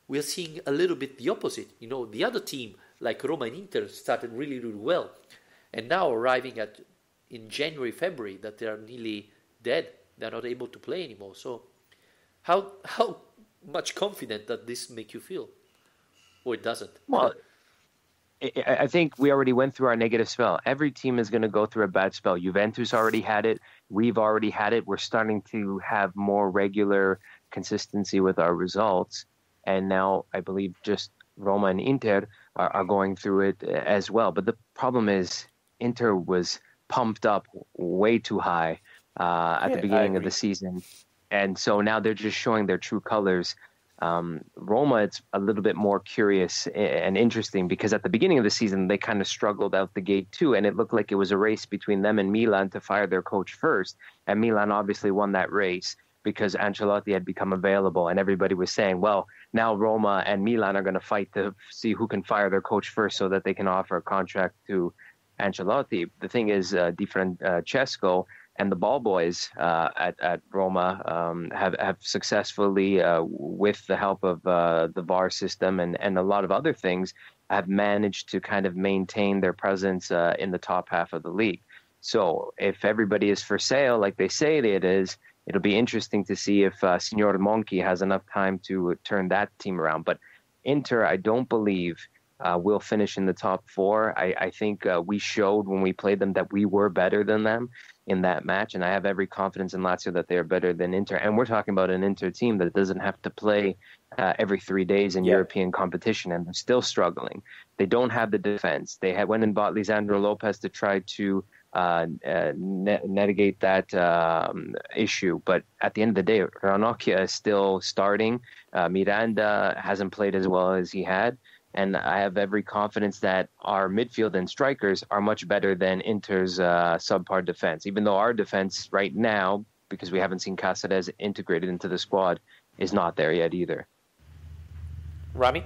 We are seeing a little bit the opposite. The other team like Roma and Inter started really, really well. And now arriving in January, February, that they are nearly dead. They're not able to play anymore. So how much confident that this make you feel? Or it doesn't? Well, I think we already went through our negative spell. Every team is going to go through a bad spell. Juventus already had it. We've already had it. We're starting to have more regular consistency with our results. And now I believe just Roma and Inter are going through it as well. But the problem is Inter was pumped up way too high at the beginning of the season. And so now they're just showing their true colors. Roma, it's a little bit more curious and interesting because at the beginning of the season, they kind of struggled out the gate too. And it looked like it was a race between them and Milan to fire their coach first. And Milan obviously won that race because Ancelotti had become available. And everybody was saying, well, now Roma and Milan are going to fight to see who can fire their coach first so that they can offer a contract to Ancelotti. The thing is, Di Francesco and the ball boys at Roma have successfully, with the help of the VAR system and a lot of other things, have managed to kind of maintain their presence in the top half of the league. So if everybody is for sale, like they say it is, it'll be interesting to see if Signor Monchi has enough time to turn that team around. But Inter, I don't believe will finish in the top four. I think we showed when we played them that we were better than them in that match, and I have every confidence in Lazio that they are better than Inter. And we're talking about an Inter team that doesn't have to play every 3 days in European competition, and they're still struggling. They don't have the defense. They went and bought Lisandro Lopez to try to mitigate that issue. But at the end of the day, Ranocchia is still starting. Miranda hasn't played as well as he had. And I have every confidence that our midfield and strikers are much better than Inter's subpar defense, even though our defense right now, because we haven't seen Cacares integrated into the squad, is not there yet either. Ramy?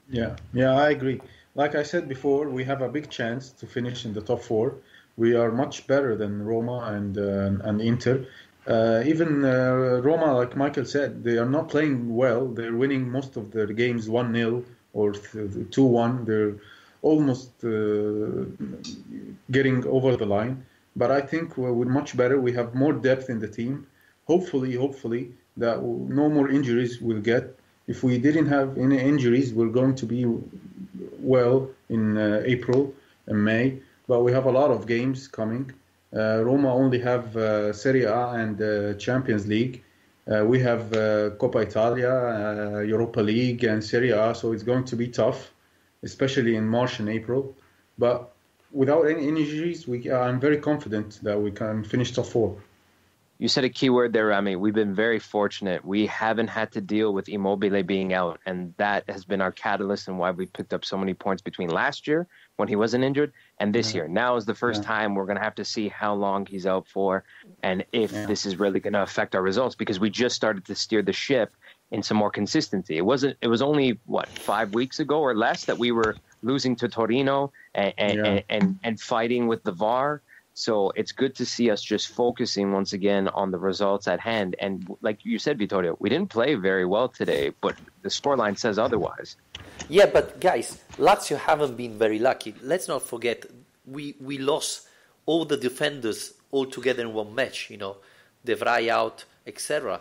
Yeah, I agree. Like I said before, we have a big chance to finish in the top four. We are much better than Roma and Inter. Even Roma, like Michael said, they are not playing well. They're winning most of their games 1-0 or 2-1. They're almost getting over the line. But I think we're much better. We have more depth in the team. Hopefully, that no more injuries we'll get. If we didn't have any injuries, we're going to be well in April and May. But we have a lot of games coming. Roma only have Serie A and Champions League. We have Coppa Italia, Europa League, and Serie A, so it's going to be tough, especially in March and April. But without any injuries, I'm very confident that we can finish top four. You said a key word there, Ramy. We've been very fortunate. We haven't had to deal with Immobile being out, and that has been our catalyst and why we picked up so many points between last year when he wasn't injured and this year. Now is the first time we're going to have to see how long he's out for and if this is really going to affect our results, because we just started to steer the ship in some more consistency. It was only 5 weeks ago or less that we were losing to Torino and fighting with the VAR. So it's good to see us just focusing once again on the results at hand. And like you said, Vittorio, we didn't play very well today, but the scoreline says otherwise. Yeah, but guys, Lazio haven't been very lucky. Let's not forget, we lost all the defenders all together in one match, De Vrij out, etc.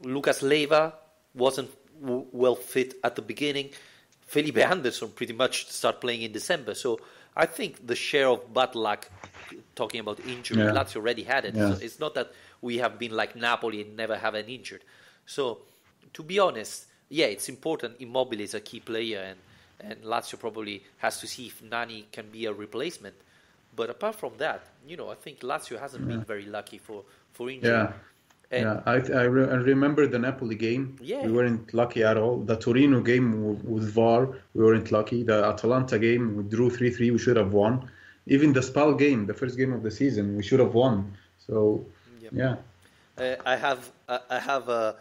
Lucas Leiva wasn't well fit at the beginning. Felipe Anderson pretty much started playing in December. So I think the share of bad luck, talking about injury, Lazio already had it. Yeah. So it's not that we have been like Napoli and never have an injured. So to be honest, it's important. Immobile is a key player, and Lazio probably has to see if Nani can be a replacement. But apart from that, I think Lazio hasn't been very lucky for injury. I remember the Napoli game. Yeah. We weren't lucky at all. The Torino game with VAR, we weren't lucky. The Atalanta game, we drew 3-3. We should have won. Even the Spal game, the first game of the season, we should have won. So, I have a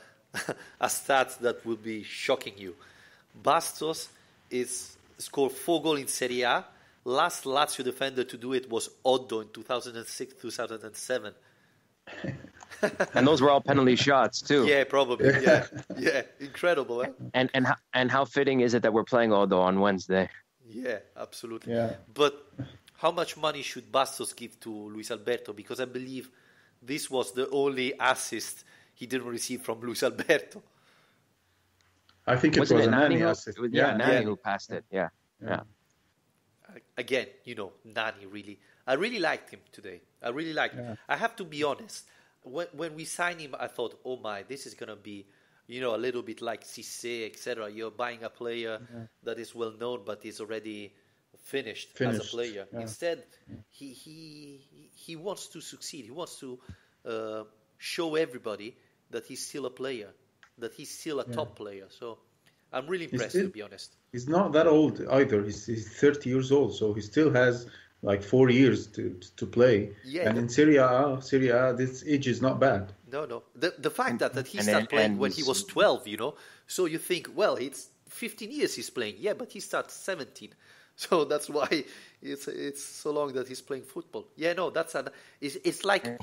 stat that will be shocking you. Bastos scored 4 goals in Serie A. Last Lazio defender to do it was Oddo in 2006-2007. And those were all penalty shots too. Yeah, probably. Yeah, yeah, incredible. Huh? And how fitting is it that we're playing Odo on Wednesday? Yeah, absolutely. Yeah. But how much money should Bastos give to Luis Alberto? Because I believe this was the only assist he didn't receive from Luis Alberto. I think it Wasn't was it a Nani Nani who, assist. Nani who passed it. Yeah. Again, Nani really. I really liked him today. I really liked him. I have to be honest. When we signed him, I thought, oh my, this is going to be, a little bit like Cissé, etc. You're buying a player that is well known, but is already finished as a player. Yeah. Instead, he wants to succeed. He wants to show everybody that he's still a player, that he's still a top player. So I'm really impressed, to be honest. He's not that old either. He's 30 years old, so he still has like 4 years to play. Yeah, and in Serie A, this age is not bad. No. The fact that he started playing when he was 12, so you think, well, it's 15 years he's playing. Yeah, but he starts 17. So that's why it's so long that he's playing football. Yeah, no, it's like...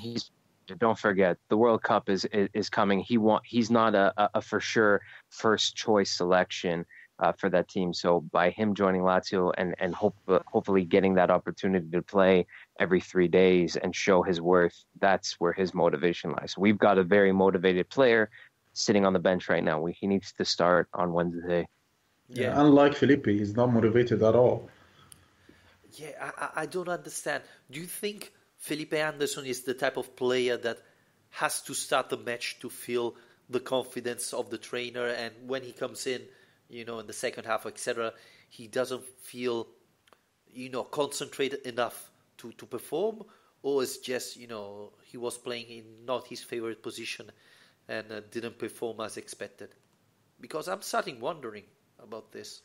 Don't forget, the World Cup is coming. He's not a for sure first choice selection for that team. So by him joining Lazio and hopefully getting that opportunity to play every 3 days and show his worth, that's where his motivation lies. We've got a very motivated player sitting on the bench right now. He needs to start on Wednesday. Yeah, unlike Felipe, he's not motivated at all. Yeah, I don't understand. Do you think Felipe Anderson is the type of player that has to start the match to feel the confidence of the trainer, and when he comes in, in the second half, etc., he doesn't feel, concentrated enough to perform? Or it's just, he was playing in not his favorite position and didn't perform as expected? Because I'm starting wondering about this.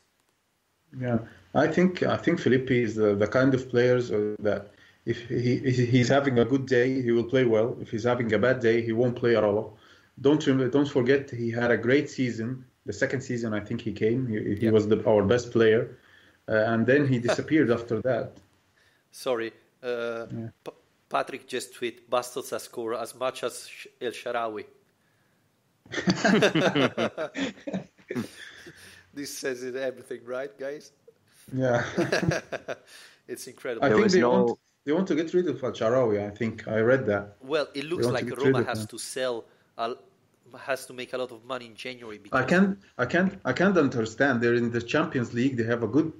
Yeah, I think Felipe is the kind of players that if he's having a good day, he will play well. If he's having a bad day, he won't play at all. Don't forget, he had a great season. The second season, I think he came. He was our best player, and then he disappeared after that. Sorry, Patrick just tweeted, Bastos has scored as much as El Shaarawy. This says it everything, right, guys? Yeah. It's incredible. I think they want to get rid of El Shaarawy. I think I read that. Well, it looks like Roma has to sell, has to make a lot of money in January. Because I can't understand. They're in the Champions League. They have a good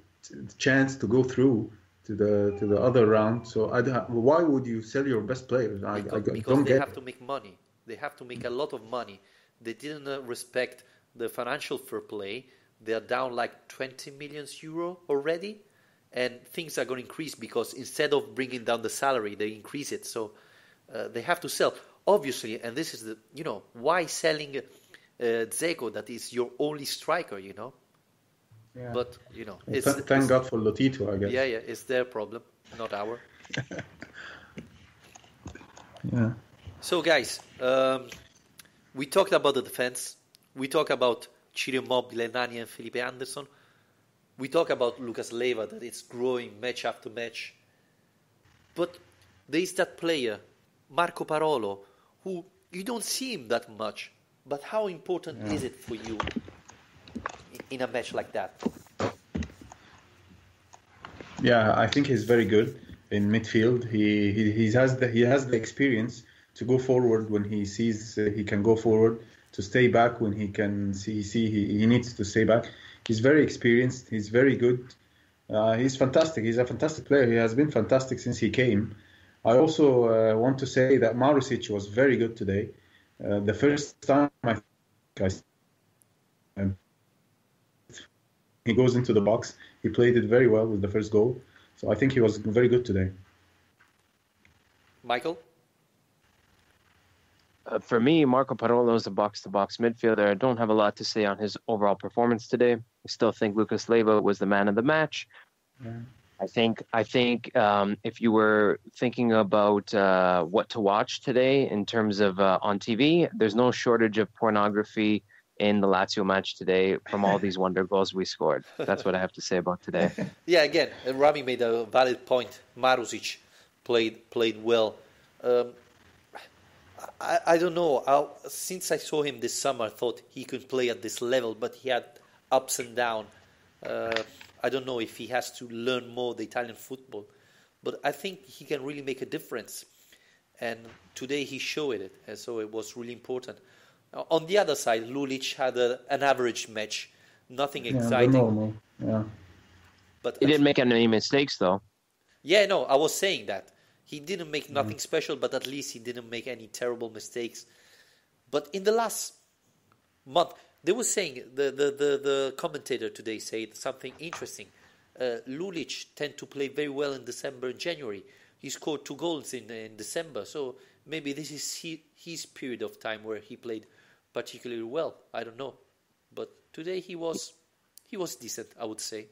chance to go through to the other round. So why would you sell your best players? Because they have to make money. They have to make a lot of money. They didn't respect the financial fair play. They are down like 20 million euro already. And things are going to increase because instead of bringing down the salary, they increase it. So they have to sell. Obviously, and this is why selling Dzeko, that is your only striker, Yeah. But, thank God for Lotito, I guess. Yeah, it's their problem, not our. Yeah. So, guys, we talked about the defense. We talked about Ciro Immobile, Nani and Felipe Anderson. We talk about Lucas Leiva, that it's growing match after match. But there is that player, Marco Parolo, who you don't see him that much. But how important is it for you in a match like that? Yeah, I think he's very good in midfield. He has the experience to go forward when he sees he can go forward, to stay back when he can see he needs to stay back. He's very experienced. He's very good. He's fantastic. He's a fantastic player. He has been fantastic since he came. I also want to say that Marusic was very good today. The first time he goes into the box, he played it very well with the first goal. So I think he was very good today. Michael? For me, Marco Parolo is a box-to-box midfielder. I don't have a lot to say on his overall performance today. I still think Lucas Leiva was the man of the match. Yeah. I think if you were thinking about what to watch today in terms of on TV, there's no shortage of pornography in the Lazio match today from all these wonder goals we scored. That's what I have to say about today. Yeah, again, Ramy made a valid point. Marusic played well. I don't know. Since I saw him this summer, I thought he could play at this level, but he had ups and downs. I don't know if he has to learn more the Italian football, but I think he can really make a difference. And today he showed it, and so it was really important. On the other side, Lulic had an average match, nothing exciting. Normal. Yeah. But he didn't make any mistakes, though. Yeah, no, I was saying that. He didn't make nothing special, but at least he didn't make any terrible mistakes. But in the last month, they were saying, the commentator today said something interesting. Lulic tend to play very well in December and January. He scored 2 goals in December, so maybe this is his period of time where he played particularly well. I don't know. But today he was decent, I would say.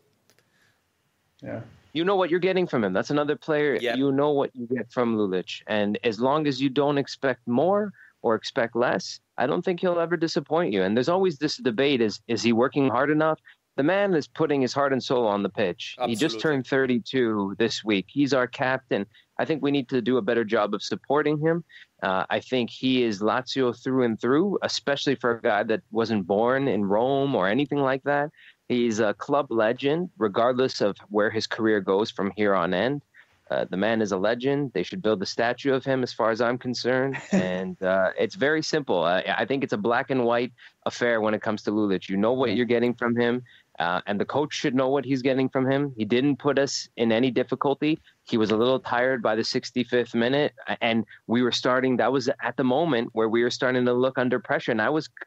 Yeah. You know what you're getting from him. That's another player. Yeah. You know what you get from Lulic. And as long as you don't expect more or expect less, I don't think he'll ever disappoint you. And there's always this debate, is he working hard enough? The man is putting his heart and soul on the pitch. Absolutely. He just turned 32 this week. He's our captain. I think we need to do a better job of supporting him. I think he is Lazio through and through, especially for a guy that wasn't born in Rome or anything like that. He's a club legend, regardless of where his career goes from here on end. The man is a legend. They should build a statue of him, as far as I'm concerned. And it's very simple. I think it's a black and white affair when it comes to Lulic. You know what you're getting from him, and the coach should know what he's getting from him. He didn't put us in any difficulty. He was a little tired by the 65th minute, and we were starting. That was at the moment where we were starting to look under pressure. And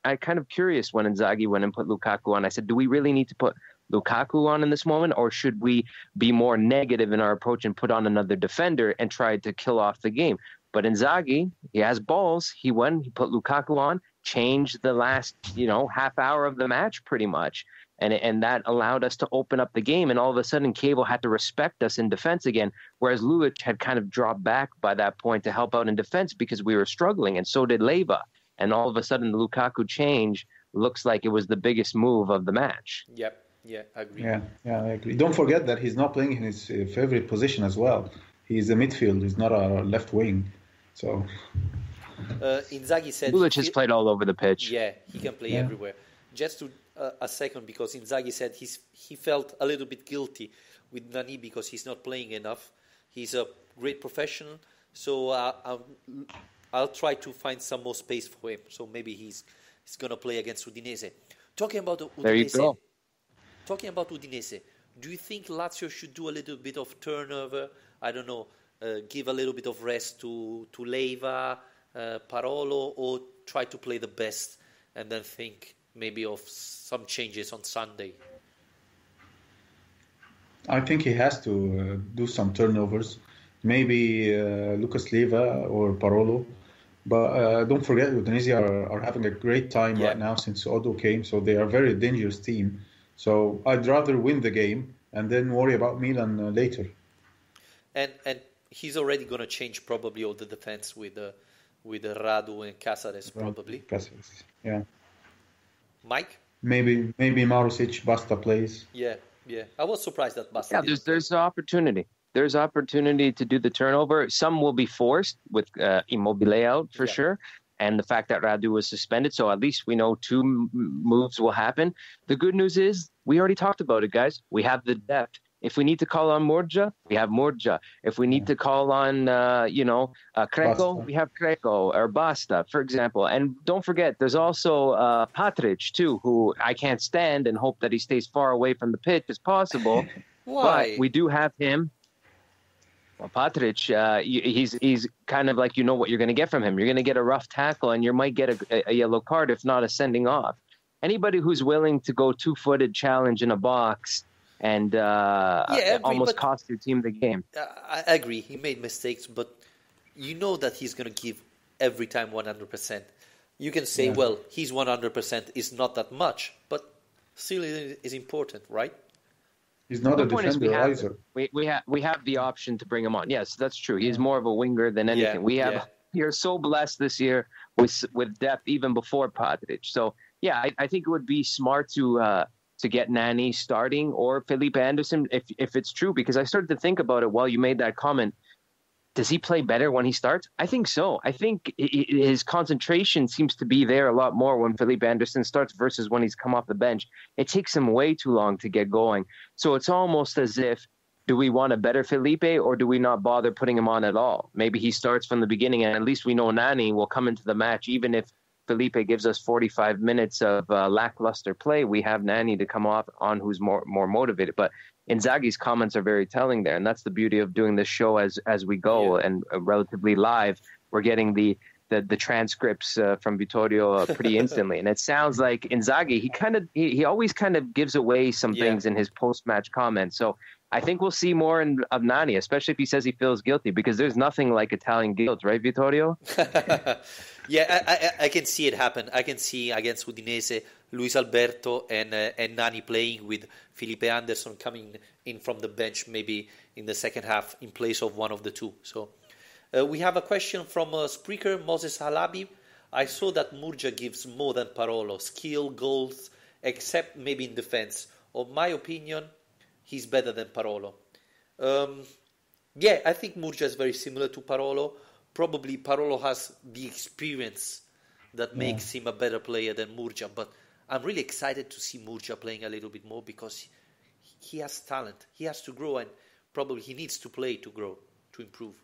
I kind of curious when Inzaghi went and put Lukaku on. I said, do we really need to put Lukaku on in this moment, or should we be more negative in our approach and put on another defender and try to kill off the game? But Inzaghi, he has balls. He went, he put Lukaku on, changed the last, half hour of the match pretty much. And that allowed us to open up the game. And all of a sudden, Chievo had to respect us in defense again, whereas Lulic had kind of dropped back by that point to help out in defense because we were struggling, and so did Leiva. And all of a sudden, the Lukaku change looks like it was the biggest move of the match. Yep. Yeah, I agree. Yeah, I agree. Don't forget that he's not playing in his favorite position as well. He's a midfield. He's not a left wing. So Inzaghi said Lulic has played all over the pitch. Yeah, he can play everywhere. Just to a second, because Inzaghi said he felt a little bit guilty with Nani because he's not playing enough. He's a great professional, so I'll try to find some more space for him. So maybe he's going to play against Udinese. Talking about Udinese. There you go. Talking about Udinese, do you think Lazio should do a little bit of turnover? I don't know, give a little bit of rest to Leiva, Parolo, or try to play the best and then think maybe of some changes on Sunday? I think he has to do some turnovers. Maybe Lucas Leiva or Parolo. But don't forget, Udinese are having a great time right now since Odo came, so they are a very dangerous team. So I'd rather win the game and then worry about Milan later. And he's already going to change probably all the defense with Radu and Cacares probably. Cacares, yeah. Mike? Maybe Marusic, Basta plays. Yeah. I was surprised that Basta. Yeah, there's opportunity. There's opportunity to do the turnover. Some will be forced with Immobile out for sure. And the fact that Radu was suspended, so at least we know 2 moves will happen. The good news is, we already talked about it, guys. We have the depth. If we need to call on Murja, we have Murja. If we need to call on, Kreco, we have Kreco, or Basta, for example. And don't forget, there's also Patric, too, who I can't stand and hope that he stays far away from the pitch as possible. Why? But we do have him. Well, Patric, he's kind of like, what you're going to get from him. You're going to get a rough tackle, and you might get a yellow card, if not a sending off. Anybody who's willing to go 2-footed challenge in a box and almost cost your team the game. I agree. He made mistakes, but you know that he's going to give every time 100%. You can say, well, his 100% is not that much, but still it is important, right? He's not a defender either. We have the option to bring him on. Yes, that's true. He's more of a winger than anything. We are so blessed this year with depth even before Patric. So I think it would be smart to get Nani starting or Felipe Anderson if it's true, because I started to think about it while you made that comment. does he play better when he starts? I think so. I think his concentration seems to be there a lot more when Felipe Anderson starts versus when he's come off the bench. It takes him way too long to get going. So it's almost as if, do we want a better Felipe or do we not bother putting him on at all? Maybe he starts from the beginning and at least we know Nani will come into the match. Even if Felipe gives us 45 minutes of lackluster play, we have Nani to come off on who's more motivated. But Inzaghi's comments are very telling there, and that's the beauty of doing this show as we go and relatively live. We're getting the transcripts from Vittorio pretty instantly, and it sounds like Inzaghi he always kind of gives away some things in his post-match comments. So I think we'll see more of Nani, especially if he says he feels guilty, because there's nothing like Italian guilt, right, Vittorio? I can see it happen. I can see against Udinese, Luis Alberto and Nani playing with Felipe Anderson coming in from the bench, maybe in the second half in place of one of the two. So we have a question from Spreaker, Moses Halabi. I saw that Murgia gives more than Parolo, skill, goals, except maybe in defense. In my opinion, he's better than Parolo. I think Murgia is very similar to Parolo. Probably Parolo has the experience that makes him a better player than Murgia. But I'm really excited to see Murgia playing a little bit more because he has talent. He has to grow, and probably he needs to play to grow, to improve.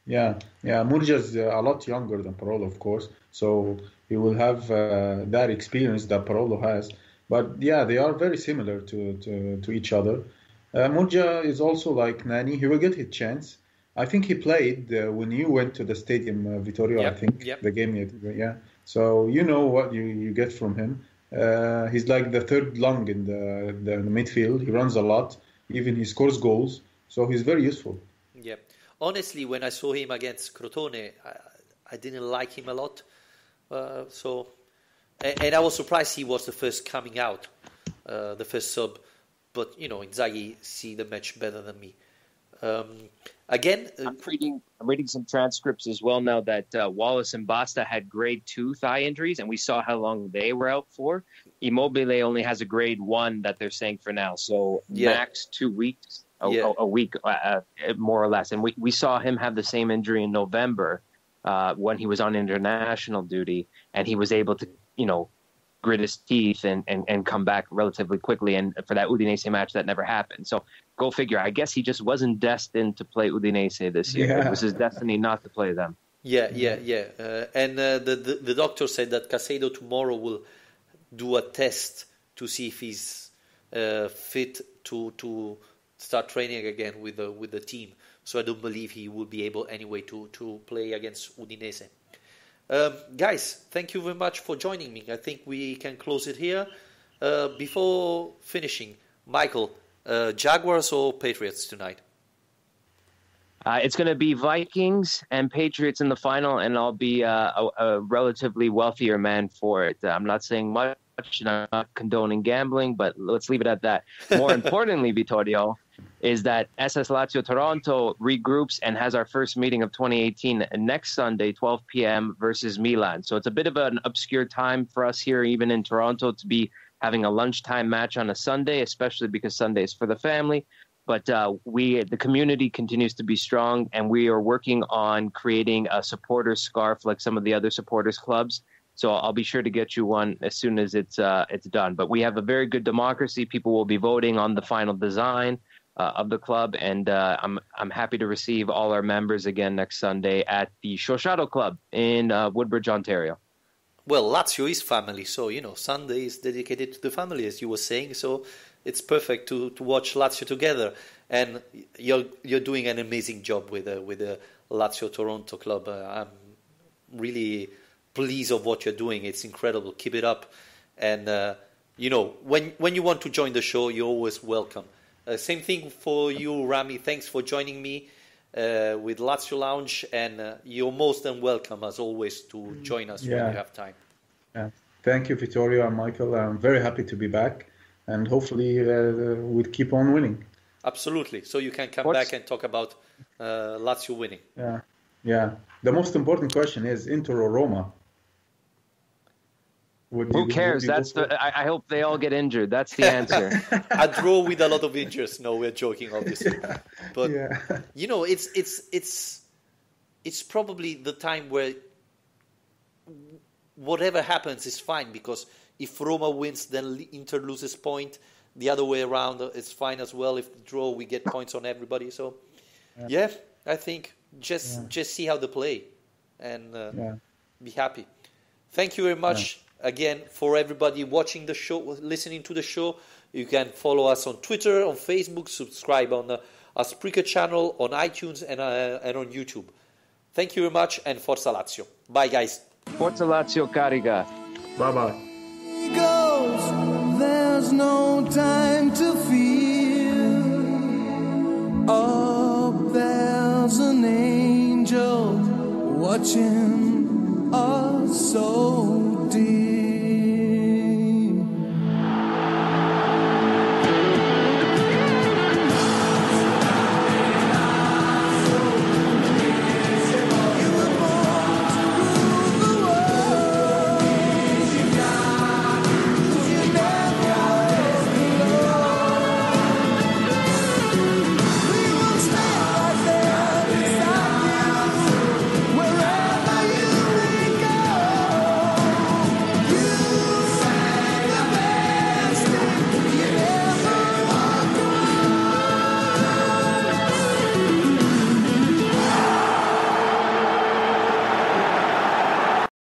Yeah. Murgia is a lot younger than Parolo, of course. So he will have that experience that Parolo has. But yeah, they are very similar to each other. Murgia is also like Nani. He will get his chance. I think he played when you went to the stadium, Vittorio, I think, the game. So you know what you get from him. He's like the third lung in the midfield. He runs a lot. Even he scores goals. So he's very useful. Yeah. Honestly, when I saw him against Crotone, I didn't like him a lot. And I was surprised he was the first coming out, the first sub. But, Inzaghi see the match better than me. I'm reading some transcripts as well now that Wallace and Basta had grade 2 thigh injuries, and we saw how long they were out for. Immobile only has a grade 1 that they're saying for now. So max 2 weeks, a week, more or less. And we saw him have the same injury in November when he was on international duty, and he was able to, grit his teeth and come back relatively quickly. And for that Udinese match, that never happened. So go figure. I guess he just wasn't destined to play Udinese this year. It was his destiny not to play them. And the doctor said that Caicedo tomorrow will do a test to see if he's fit to start training again with the team. So I don't believe he will be able anyway to play against Udinese. Guys, thank you very much for joining me. I think we can close it here. Before finishing, Michael, Jaguars or Patriots tonight? It's going to be Vikings and Patriots in the final, and I'll be a relatively wealthier man for it. I'm not saying much, and I'm not condoning gambling, but let's leave it at that. More importantly, Vittorio, is that SS Lazio Toronto regroups and has our first meeting of 2018 next Sunday, 12 p.m. versus Milan. So it's a bit of an obscure time for us here, even in Toronto, to be having a lunchtime match on a Sunday, especially because Sunday is for the family. But the community continues to be strong, and we are working on creating a supporter scarf like some of the other supporters clubs. So I'll be sure to get you one as soon as it's done. But we have a very good democracy. People will be voting on the final design of the club, and I'm happy to receive all our members again next Sunday at the Shoshato Club in Woodbridge, Ontario. Well, Lazio is family, so Sunday is dedicated to the family, as you were saying. So it's perfect to watch Lazio together, and you're doing an amazing job with the Lazio Toronto club. I'm really pleased of what you're doing. It's incredible. Keep it up, and when you want to join the show, you're always welcome. Same thing for you, Ramy. Thanks for joining me with Lazio Lounge, and you're most than welcome, as always, to join us when you have time. Yeah. Thank you, Vittorio and Michael. I'm very happy to be back, and hopefully we'll keep on winning. Absolutely. So you can come back and talk about Lazio winning. Yeah. The most important question is Inter or Roma? Who cares? I hope they all get injured. That's the answer. A draw with a lot of injuries. No, we're joking, obviously. But you know, it's probably the time where whatever happens is fine, because if Roma wins, then Inter loses point. The other way around, it's fine as well. If draw, we get points on everybody. So, yeah, I think just see how they play and be happy. Thank you very much again for everybody watching the show, listening to the show. You can follow us on Twitter, on Facebook, subscribe on our Spreaker channel, on iTunes, and on YouTube. Thank you very much, and Forza Lazio. Bye, guys. Forza Lazio, carica. Bye-bye. There's no time to fear. Up there's an angel watching